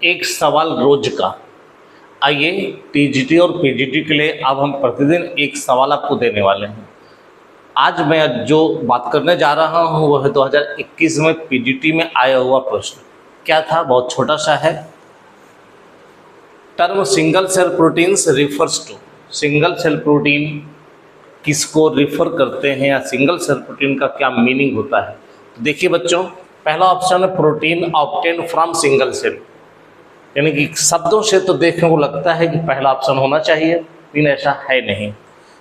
एक सवाल रोज का। आइए, टीजीटी और पीजीटी के लिए अब हम प्रतिदिन एक सवाल आपको देने वाले हैं। आज मैं जो बात करने जा रहा हूँ वह है 2021 में पीजीटी में आया हुआ प्रश्न। क्या था? बहुत छोटा सा है। Term single cell proteins refers to, single cell protein किसको रिफर करते हैं या सिंगल सेल प्रोटीन का क्या मीनिंग होता है। तो देखिए बच्चों, पहला ऑप्शन है protein obtain from single cell, यानी कि शब्दों से तो देखने को लगता है कि पहला ऑप्शन होना चाहिए, लेकिन ऐसा है नहीं।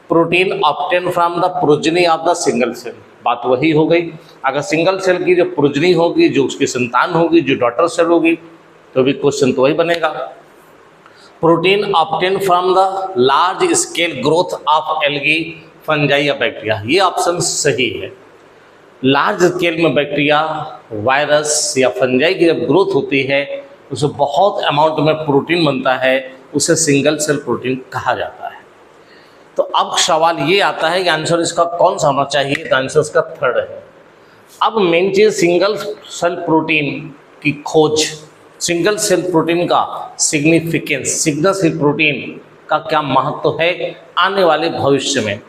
Protein obtain from the progeny of the single cell, बात वही हो गई। अगर सिंगल सेल की जो प्रोजनी होगी, जो उसकी संतान होगी, जो डॉटर सेल होगी, तो भी क्वेश्चन तो वही बनेगा। Protein obtain from the large scale growth of algae, fungi या बैक्टीरिया, ये ऑप्शन सही है। लार्ज स्केल में बैक्टीरिया, वायरस या फंजाई की जब ग्रोथ होती है उसमें बहुत अमाउंट में प्रोटीन बनता है, उसे सिंगल सेल प्रोटीन कहा जाता है। तो अब सवाल ये आता है कि आंसर इसका कौन सा होना चाहिए, तो आंसर इसका थर्ड है। अब मेन चीज सिंगल सेल प्रोटीन की खोज, सिंगल सेल प्रोटीन का सिग्निफिकेंस, सिंगल सेल प्रोटीन का क्या महत्व है आने वाले भविष्य में,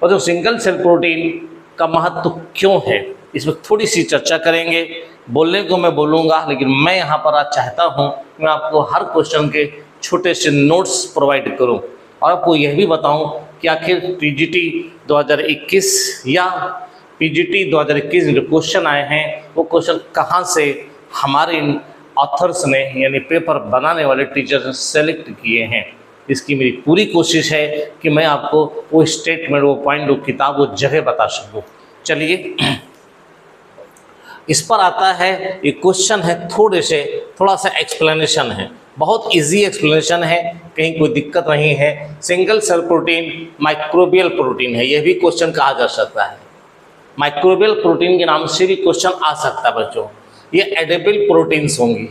और जो सिंगल सेल प्रोटीन का महत्व क्यों है, इसमें थोड़ी सी चर्चा करेंगे। बोलने को मैं बोलूँगा, लेकिन मैं यहाँ पर आज चाहता हूँ मैं आपको हर क्वेश्चन के छोटे से नोट्स प्रोवाइड करूँ और आपको यह भी बताऊँ कि आखिर टीजीटी 2021 या पीजीटी 2021 में जो क्वेश्चन आए हैं वो क्वेश्चन कहाँ से हमारे इन ऑथर्स ने, यानी पेपर बनाने वाले टीचर्स ने सेलेक्ट किए हैं। इसकी मेरी पूरी कोशिश है कि मैं आपको वो स्टेटमेंट, वो पॉइंट, वो किताब, वो जगह बता सकूँ। चलिए, इस पर आता है। ये क्वेश्चन है, थोड़ा सा एक्सप्लेनेशन है, बहुत इजी एक्सप्लेनेशन है, कहीं कोई दिक्कत नहीं है। Single cell protein microbial protein है, यह भी क्वेश्चन कहा जा सकता है। माइक्रोबियल प्रोटीन के नाम से भी क्वेश्चन आ सकता है बच्चों। ये एडिबल प्रोटीन्स होंगी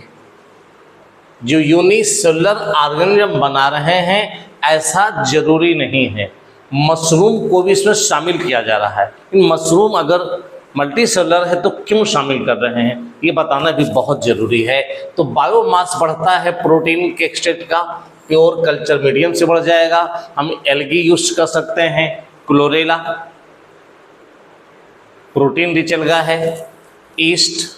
जो यूनिसेलुलर ऑर्गेनिज्म बना रहे हैं, ऐसा जरूरी नहीं है। मशरूम को भी इसमें शामिल किया जा रहा है। मशरूम अगर मल्टी सेलुलर है तो क्यों शामिल कर रहे हैं, ये बताना भी बहुत जरूरी है। तो बायोमास बढ़ता है प्रोटीन के एक्सट्रैक्ट का, प्योर कल्चर मीडियम से बढ़ जाएगा। हम एल्गी यूज कर सकते हैं, क्लोरेला प्रोटीन रिच एल्गा है। ईस्ट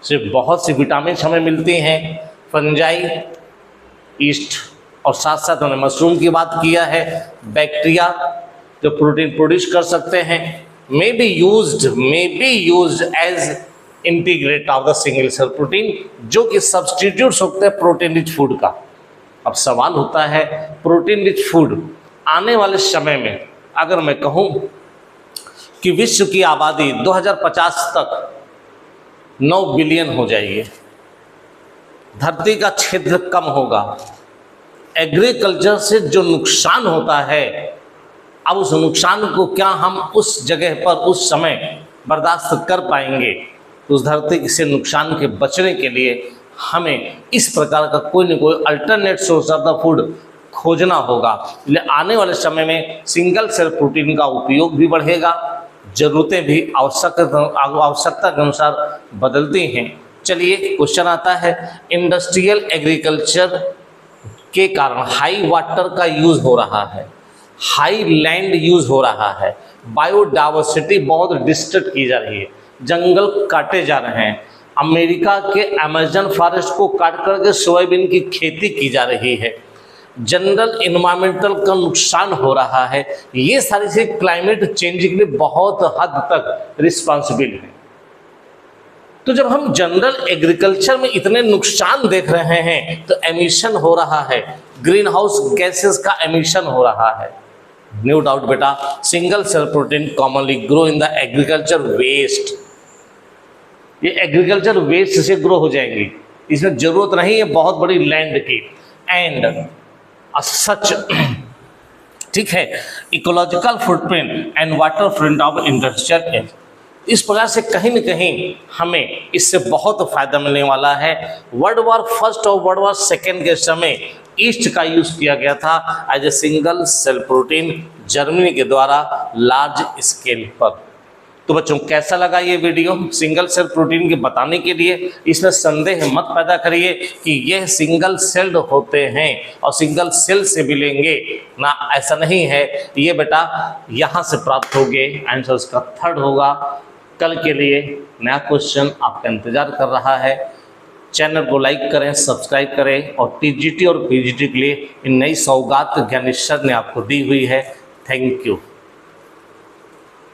से बहुत सी विटामिन हमें मिलती हैं। फंजाई, ईस्ट, और साथ साथ हमने मशरूम की बात किया है। बैक्टीरिया जो प्रोटीन प्रोड्यूस कर सकते हैं, may be used as integrate of the single cell protein, जो कि सब्सटीट्यूट होते हैं प्रोटीन रिच फूड का। अब सवाल होता है, प्रोटीन रिच फूड आने वाले समय में अगर मैं कहूँ कि विश्व की आबादी 2050 तक 9 बिलियन हो जाएगी, धरती का क्षेत्र कम होगा, एग्रीकल्चर से जो नुकसान होता है, अब उस नुकसान को क्या हम उस जगह पर उस समय बर्दाश्त कर पाएंगे? उस धरती से नुकसान के बचने के लिए हमें इस प्रकार का कोई न कोई alternate source of the food खोजना होगा। इसलिए आने वाले समय में सिंगल सेल प्रोटीन का उपयोग भी बढ़ेगा, जरूरतें भी आवश्यकता के अनुसार बदलती हैं। चलिए, क्वेश्चन आता है, इंडस्ट्रियल एग्रीकल्चर के कारण हाई वाटर का यूज हो रहा है, हाई लैंड यूज हो रहा है, बायोडाइवर्सिटी बहुत डिस्टर्ब की जा रही है, जंगल काटे जा रहे हैं, अमेरिका के अमेजन फॉरेस्ट को काट करके सोयाबीन की खेती की जा रही है, जनरल इन्वायरमेंटल का नुकसान हो रहा है। ये सारी चीजें क्लाइमेट चेंज के लिए बहुत हद तक रिस्पॉन्सिबल है। तो जब हम जनरल एग्रीकल्चर में इतने नुकसान देख रहे हैं तो एमिशन हो रहा है, ग्रीन हाउस गैसेस का एमिशन हो रहा है। नो डाउट बेटा, single cell protein commonly grow in the agriculture waste. ये एग्रीकल्चर वेस्ट से ग्रो हो जाएंगी, इसमें जरूरत नहीं है बहुत बड़ी लैंड की। एंड सच, ठीक है, ecological footprint and water print of industrial, इस प्रकार से कहीं न कहीं हमें इससे बहुत फायदा मिलने वाला है। वर्ल्ड वॉर फर्स्ट और वर्ल्ड वॉर सेकेंड के समय ईस्ट का यूज किया गया था as a single cell protein Germany के द्वारा लार्ज स्केल पर। तो बच्चों कैसा लगा ये वीडियो सिंगल सेल प्रोटीन के बताने के लिए? इसमें संदेह मत पैदा करिए कि यह सिंगल सेल्ड होते हैं और सिंगल सेल से मिलेंगे ना, ऐसा नहीं है। ये बेटा यहाँ से प्राप्त होंगे, आंसर उसका थर्ड होगा। कल के लिए नया क्वेश्चन आपका इंतजार कर रहा है। चैनल को लाइक करें, सब्सक्राइब करें और टीजीटी और पीजीटी के लिए इन नई सौगात ज्ञानेश्वर ने आपको दी हुई है। Thank you.